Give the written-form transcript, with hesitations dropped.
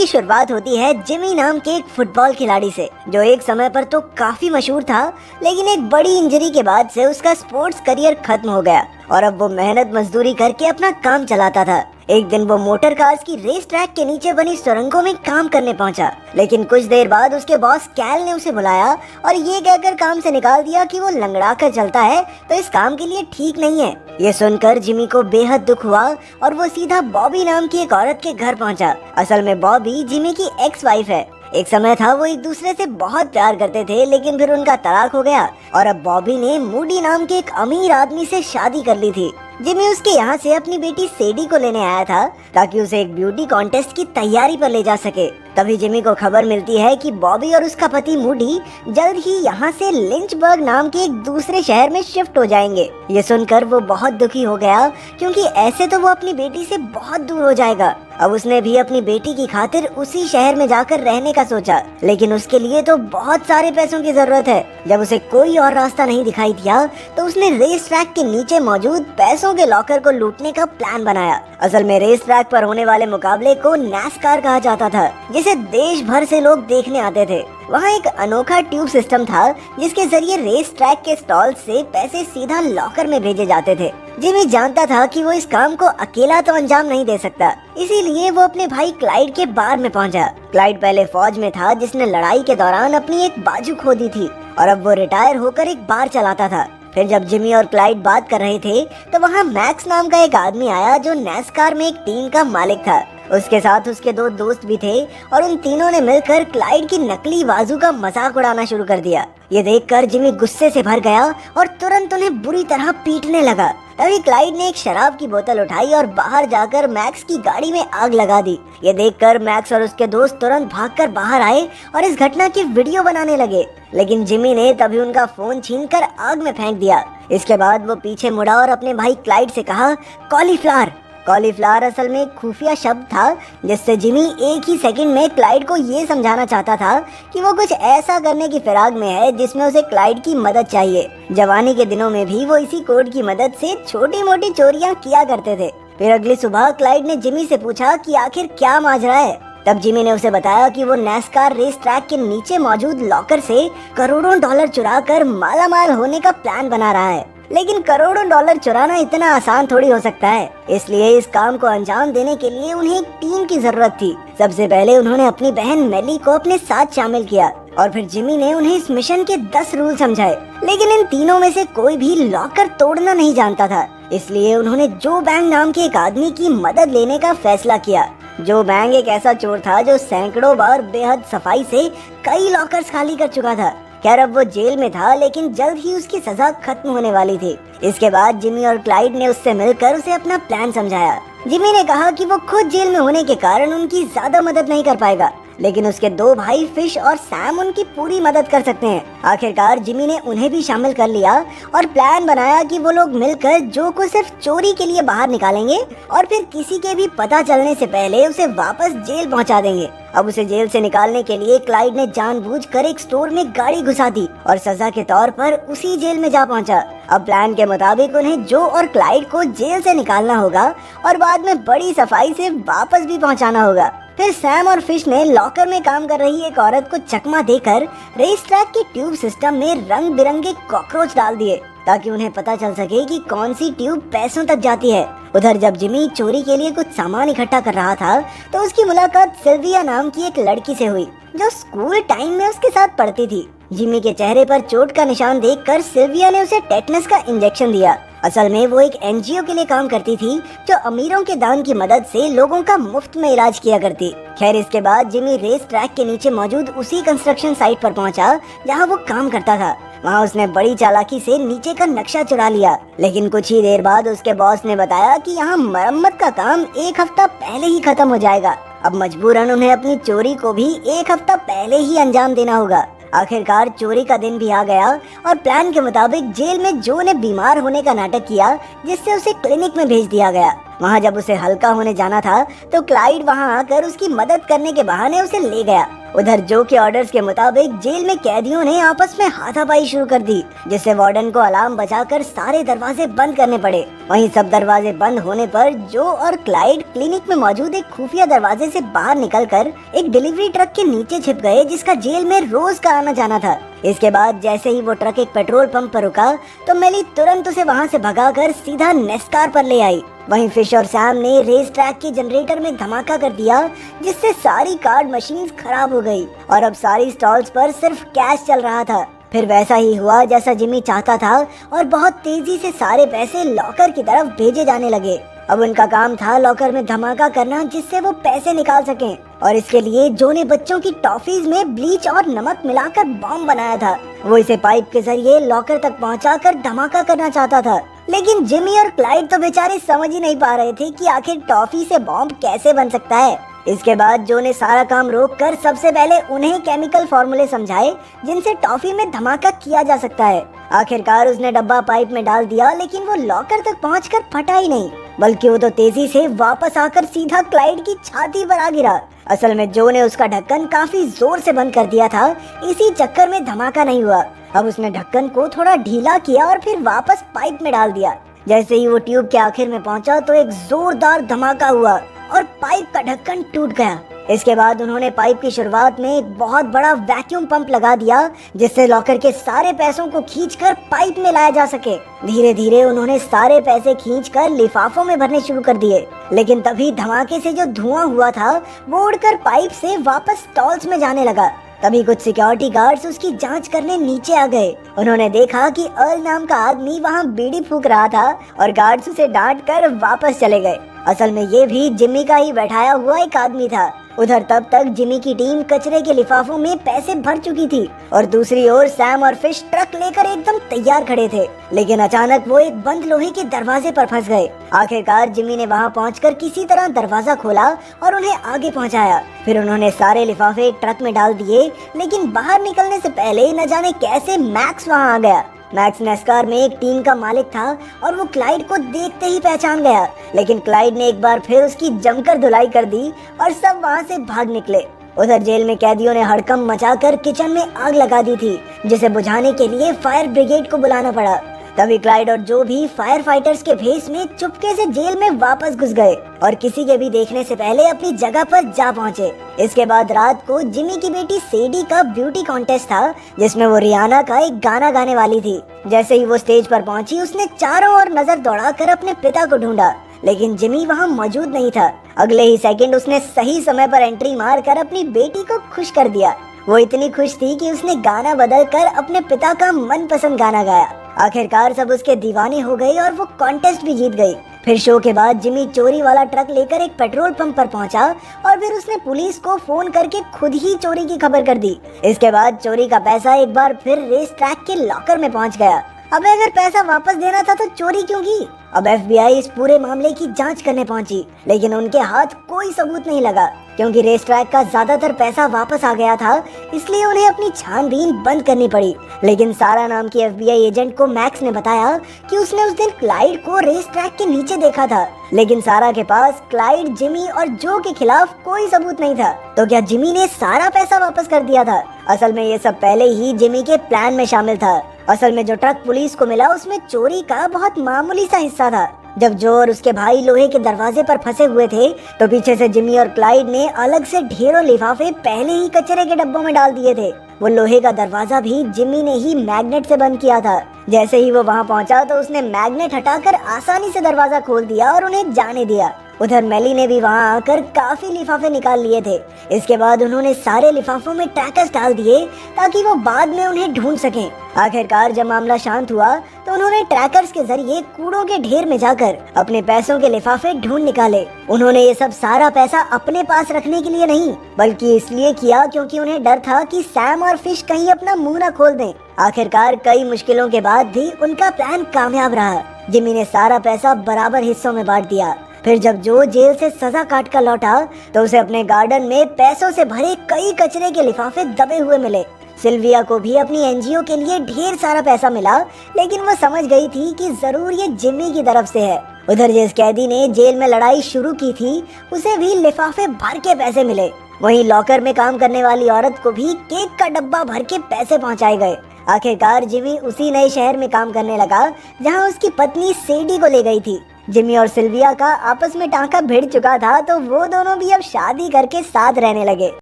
की शुरुआत होती है जिमी नाम के एक फुटबॉल खिलाड़ी से, जो एक समय पर तो काफी मशहूर था, लेकिन एक बड़ी इंजरी के बाद से उसका स्पोर्ट्स करियर खत्म हो गया और अब वो मेहनत मजदूरी करके अपना काम चलाता था। एक दिन वो मोटर कार्स की रेस ट्रैक के नीचे बनी सुरंगों में काम करने पहुंचा, लेकिन कुछ देर बाद उसके बॉस कैल ने उसे बुलाया और ये कहकर काम से निकाल दिया कि वो लंगड़ा कर चलता है तो इस काम के लिए ठीक नहीं है। ये सुनकर जिमी को बेहद दुख हुआ और वो सीधा बॉबी नाम की एक औरत के घर पहुंचा। असल में बॉबी जिमी की एक्स वाइफ है। एक समय था वो एक दूसरे से बहुत प्यार करते थे, लेकिन फिर उनका तलाक हो गया और अब बॉबी ने मूडी नाम के एक अमीर आदमी से शादी कर ली थी। जिमी उसके यहाँ से अपनी बेटी सेडी को लेने आया था ताकि उसे एक ब्यूटी कॉन्टेस्ट की तैयारी पर ले जा सके। तभी जिमी को खबर मिलती है कि बॉबी और उसका पति मूडी जल्द ही यहाँ से लिंचबर्ग नाम के एक दूसरे शहर में शिफ्ट हो जाएंगे। ये सुनकर वो बहुत दुखी हो गया, क्योंकि ऐसे तो वो अपनी बेटी से बहुत दूर हो जाएगा। अब उसने भी अपनी बेटी की खातिर उसी शहर में जाकर रहने का सोचा, लेकिन उसके लिए तो बहुत सारे पैसों की जरूरत है। जब उसे कोई और रास्ता नहीं दिखाई दिया तो उसने रेस ट्रैक के नीचे मौजूद पैसों के लॉकर को लूटने का प्लान बनाया। असल में रेस ट्रैक पर होने वाले मुकाबले को नैस्कार कहा जाता था, जिसे देश भर से लोग देखने आते थे। वहाँ एक अनोखा ट्यूब सिस्टम था जिसके जरिए रेस ट्रैक के स्टॉल से पैसे सीधा लॉकर में भेजे जाते थे। जिमी जानता था कि वो इस काम को अकेला तो अंजाम नहीं दे सकता, इसीलिए वो अपने भाई क्लाइड के बार में पहुंचा। क्लाइड पहले फौज में था, जिसने लड़ाई के दौरान अपनी एक बाजू खो दी थी और अब वो रिटायर होकर एक बार चलाता था। फिर जब जिमी और क्लाइड बात कर रहे थे तो वहाँ मैक्स नाम का एक आदमी आया, जो नैस्कार में एक टीम का मालिक था। उसके साथ उसके दो दोस्त भी थे और उन तीनों ने मिलकर क्लाइड की नकली बाजू का मजाक उड़ाना शुरू कर दिया। ये देखकर जिमी गुस्से से भर गया और तुरंत उन्हें बुरी तरह पीटने लगा। तभी क्लाइड ने एक शराब की बोतल उठाई और बाहर जाकर मैक्स की गाड़ी में आग लगा दी। ये देखकर मैक्स और उसके दोस्त तुरंत भागकर बाहर आए और इस घटना की वीडियो बनाने लगे, लेकिन जिमी ने तभी उनका फोन छीनकर आग में फेंक दिया। इसके बाद वो पीछे मुड़ा और अपने भाई क्लाइड से कहा, कॉलीफ्लावर। कॉलीफ्लावर असल में एक खुफिया शब्द था, जिससे जिमी एक ही सेकंड में क्लाइड को ये समझाना चाहता था कि वो कुछ ऐसा करने की फिराक में है जिसमें उसे क्लाइड की मदद चाहिए। जवानी के दिनों में भी वो इसी कोड की मदद से छोटी मोटी चोरियां किया करते थे। फिर अगली सुबह क्लाइड ने जिमी से पूछा कि आखिर क्या माजरा है। तब जिमी ने उसे बताया कि वो नैस्कार रेस ट्रैक के नीचे मौजूद लॉकर से करोड़ों डॉलर चुरा कर मालामाल होने का प्लान बना रहा है, लेकिन करोड़ों डॉलर चुराना इतना आसान थोड़ी हो सकता है। इसलिए इस काम को अंजाम देने के लिए उन्हें एक टीम की जरूरत थी। सबसे पहले उन्होंने अपनी बहन मेली को अपने साथ शामिल किया और फिर जिमी ने उन्हें इस मिशन के 10 रूल समझाए, लेकिन इन तीनों में से कोई भी लॉकर तोड़ना नहीं जानता था। इसलिए उन्होंने जो बैंग नाम के एक आदमी की मदद लेने का फैसला किया। जो बैंग एक ऐसा चोर था जो सैकड़ों बार बेहद सफाई से कई लॉकर्स खाली कर चुका था। खैर अब वो जेल में था, लेकिन जल्द ही उसकी सजा खत्म होने वाली थी। इसके बाद जिमी और क्लाइड ने उससे मिलकर उसे अपना प्लान समझाया। जिमी ने कहा कि वो खुद जेल में होने के कारण उनकी ज्यादा मदद नहीं कर पाएगा, लेकिन उसके दो भाई फिश और सैम उनकी पूरी मदद कर सकते हैं। आखिरकार जिमी ने उन्हें भी शामिल कर लिया और प्लान बनाया कि वो लोग मिलकर जो को सिर्फ चोरी के लिए बाहर निकालेंगे और फिर किसी के भी पता चलने से पहले उसे वापस जेल पहुंचा देंगे। अब उसे जेल से निकालने के लिए क्लाइड ने जानबूझकर एक स्टोर में गाड़ी घुसा दी और सजा के तौर पर उसी जेल में जा पहुंचा। अब प्लान के मुताबिक उन्हें जो और क्लाइड को जेल से निकालना होगा और बाद में बड़ी सफाई से वापस भी पहुंचाना होगा। फिर सैम और फिश ने लॉकर में काम कर रही एक औरत को चकमा देकर रेस ट्रैक के ट्यूब सिस्टम में रंग बिरंगे कॉकरोच डाल दिए, ताकि उन्हें पता चल सके कि कौन सी ट्यूब पैसों तक जाती है। उधर जब जिमी चोरी के लिए कुछ सामान इकट्ठा कर रहा था तो उसकी मुलाकात सिल्विया नाम की एक लड़की से हुई, जो स्कूल टाइम में उसके साथ पढ़ती थी। जिमी के चेहरे पर चोट का निशान देखकर सिल्विया ने उसे टेटनस का इंजेक्शन दिया। असल में वो एक एनजीओ के लिए काम करती थी, जो अमीरों के दान की मदद से लोगों का मुफ्त में इलाज किया करती। खैर इसके बाद जिमी रेस ट्रैक के नीचे मौजूद उसी कंस्ट्रक्शन साइट पर पहुंचा जहां वो काम करता था। वहां उसने बड़ी चालाकी से नीचे का नक्शा चुरा लिया, लेकिन कुछ ही देर बाद उसके बॉस ने बताया कि यहाँ मरम्मत का काम 1 हफ्ता पहले ही खत्म हो जाएगा। अब मजबूरन उन्हें अपनी चोरी को भी 1 हफ्ता पहले ही अंजाम देना होगा। आखिरकार चोरी का दिन भी आ गया और प्लान के मुताबिक जेल में जो ने बीमार होने का नाटक किया, जिससे उसे क्लिनिक में भेज दिया गया। वहाँ जब उसे हल्का होने जाना था तो क्लाइड वहाँ आकर उसकी मदद करने के बहाने उसे ले गया उधर जो के ऑर्डर्स के मुताबिक जेल में कैदियों ने आपस में हाथापाई शुरू कर दी, जिससे वार्डन को अलार्म बजाकर सारे दरवाजे बंद करने पड़े। वहीं सब दरवाजे बंद होने पर जो और क्लाइड क्लिनिक में मौजूद एक खुफिया दरवाजे से बाहर निकलकर एक डिलीवरी ट्रक के नीचे छिप गए, जिसका जेल में रोज का आना जाना था। इसके बाद जैसे ही वो ट्रक एक पेट्रोल पंप पर रुका तो मेली तुरंत उसे वहाँ से भगाकर सीधा नेस्कार पर ले आई। वहीं फिश और सैम ने रेस ट्रैक के जनरेटर में धमाका कर दिया, जिससे सारी कार्ड मशीन्स खराब हो गई और अब सारी स्टॉल्स पर सिर्फ कैश चल रहा था। फिर वैसा ही हुआ जैसा जिमी चाहता था और बहुत तेजी से सारे पैसे लॉकर की तरफ भेजे जाने लगे। अब उनका काम था लॉकर में धमाका करना, जिससे वो पैसे निकाल सकें, और इसके लिए जो ने बच्चों की टॉफीज में ब्लीच और नमक मिलाकर बॉम्ब बनाया था। वो इसे पाइप के जरिए लॉकर तक पहुंचाकर धमाका करना चाहता था, लेकिन जिमी और क्लाइड तो बेचारे समझ ही नहीं पा रहे थे कि आखिर टॉफी से बॉम्ब कैसे बन सकता है। इसके बाद जो ने सारा काम रोककर सबसे पहले उन्हें केमिकल फॉर्मूले समझाए जिनसे टॉफी में धमाका किया जा सकता है। आखिरकार उसने डब्बा पाइप में डाल दिया, लेकिन वो लॉकर तक पहुंचकर फटा ही नहीं, बल्कि वो तो तेजी से वापस आकर सीधा क्लाइड की छाती पर आ गिरा। असल में जो ने उसका ढक्कन काफी जोर से बंद कर दिया था, इसी चक्कर में धमाका नहीं हुआ। अब उसने ढक्कन को थोड़ा ढीला किया और फिर वापस पाइप में डाल दिया। जैसे ही वो ट्यूब के आखिर में पहुंचा तो एक जोरदार धमाका हुआ और पाइप का ढक्कन टूट गया। इसके बाद उन्होंने पाइप की शुरुआत में एक बहुत बड़ा वैक्यूम पंप लगा दिया, जिससे लॉकर के सारे पैसों को खींचकर पाइप में लाया जा सके। धीरे धीरे उन्होंने सारे पैसे खींचकर लिफाफों में भरने शुरू कर दिए, लेकिन तभी धमाके से जो धुआं हुआ था वो उड़कर पाइप से वापस स्टॉल्स में जाने लगा। तभी कुछ सिक्योरिटी गार्ड्स उसकी जांच करने नीचे आ गए। उन्होंने देखा कि अर्ल नाम का आदमी वहां बीड़ी फूंक रहा था और गार्ड्स उसे डांट कर वापस चले गए। असल में ये भी जिमी का ही बैठाया हुआ एक आदमी था। उधर तब तक जिमी की टीम कचरे के लिफाफों में पैसे भर चुकी थी और दूसरी ओर सैम और फिश ट्रक लेकर एकदम तैयार खड़े थे, लेकिन अचानक वो एक बंद लोहे के दरवाजे पर फंस गए। आखिरकार जिमी ने वहां पहुंचकर किसी तरह दरवाजा खोला और उन्हें आगे पहुंचाया। फिर उन्होंने सारे लिफाफे एक ट्रक में डाल दिए, लेकिन बाहर निकलने से पहले न जाने कैसे मैक्स वहां आ गया। मैक्स नेस्कार में एक टीम का मालिक था और वो क्लाइड को देखते ही पहचान गया, लेकिन क्लाइड ने एक बार फिर उसकी जमकर धुलाई कर दी और सब वहां से भाग निकले। उधर जेल में कैदियों ने हड़कंप मचाकर किचन में आग लगा दी थी, जिसे बुझाने के लिए फायर ब्रिगेड को बुलाना पड़ा। तभी क्लाइड और जो भी फायर फाइटर्स के भेष में चुपके से जेल में वापस घुस गए और किसी के भी देखने से पहले अपनी जगह पर जा पहुंचे। इसके बाद रात को जिमी की बेटी सेडी का ब्यूटी कॉन्टेस्ट था, जिसमें वो रियाना का एक गाना गाने वाली थी। जैसे ही वो स्टेज पर पहुंची, उसने चारों ओर नजर दौड़ाकर अपने पिता को ढूंढा, लेकिन जिमी वहां मौजूद नहीं था। अगले ही सेकंड उसने सही समय पर एंट्री मारकर अपनी बेटी को खुश कर दिया। वो इतनी खुश थी कि उसने गाना बदलकर अपने पिता का मनपसंद गाना गाया। आखिरकार सब उसके दीवाने हो गए और वो कॉन्टेस्ट भी जीत गई। फिर शो के बाद जिमी चोरी वाला ट्रक लेकर एक पेट्रोल पंप पर पहुंचा और फिर उसने पुलिस को फोन करके खुद ही चोरी की खबर कर दी। इसके बाद चोरी का पैसा एक बार फिर रेस ट्रैक के लॉकर में पहुंच गया। अब अगर पैसा वापस देना था तो चोरी क्यों की? अब FBI इस पूरे मामले की जांच करने पहुंची, लेकिन उनके हाथ कोई सबूत नहीं लगा, क्योंकि रेस ट्रैक का ज्यादातर पैसा वापस आ गया था, इसलिए उन्हें अपनी छानबीन बंद करनी पड़ी। लेकिन सारा नाम की FBI एजेंट को मैक्स ने बताया कि उसने उस दिन क्लाइड को रेस ट्रैक के नीचे देखा था, लेकिन सारा के पास क्लाइड, जिमी और जो के खिलाफ कोई सबूत नहीं था। तो क्या जिमी ने सारा पैसा वापस कर दिया था? असल में ये सब पहले ही जिमी के प्लान में शामिल था। असल में जो ट्रक पुलिस को मिला उसमें चोरी का बहुत मामूली सा हिस्सा था। जब जो और उसके भाई लोहे के दरवाजे पर फंसे हुए थे तो पीछे से जिमी और क्लाइड ने अलग से ढेरों लिफाफे पहले ही कचरे के डब्बों में डाल दिए थे। वो लोहे का दरवाजा भी जिमी ने ही मैग्नेट से बंद किया था। जैसे ही वो वहां पहुंचा तो उसने मैग्नेट हटाकर आसानी से दरवाजा खोल दिया और उन्हें जाने दिया। उधर मेली ने भी वहां आकर काफी लिफाफे निकाल लिए थे। इसके बाद उन्होंने सारे लिफाफों में ट्रैकर्स डाल दिए ताकि वो बाद में उन्हें ढूंढ सकें। आखिरकार जब मामला शांत हुआ तो उन्होंने ट्रैकर्स के जरिए कूड़ों के ढेर में जाकर अपने पैसों के लिफाफे ढूंढ निकाले। उन्होंने ये सब सारा पैसा अपने पास रखने के लिए नहीं, बल्कि इसलिए किया क्योंकि उन्हें डर था कि सैम और फिश कहीं अपना मुंह न खोल दें। आखिरकार कई मुश्किलों के बाद भी उनका प्लान कामयाब रहा। जिमी ने सारा पैसा बराबर हिस्सों में बांट दिया। फिर जब जो जेल से सजा काट कर लौटा तो उसे अपने गार्डन में पैसों से भरे कई कचरे के लिफाफे दबे हुए मिले। सिल्विया को भी अपनी NGO के लिए ढेर सारा पैसा मिला, लेकिन वो समझ गई थी कि जरूर ये जिमी की तरफ से है। उधर जिस कैदी ने जेल में लड़ाई शुरू की थी उसे भी लिफाफे भर के पैसे मिले। वहीं लॉकर में काम करने वाली औरत को भी केक का डब्बा भर के पैसे पहुंचाए गए। आखिरकार जिमी उसी नए शहर में काम करने लगा जहां उसकी पत्नी सेडी को ले गई थी। जिमी और सिल्विया का आपस में टांका भिड़ चुका था, तो वो दोनों भी अब शादी करके साथ रहने लगे।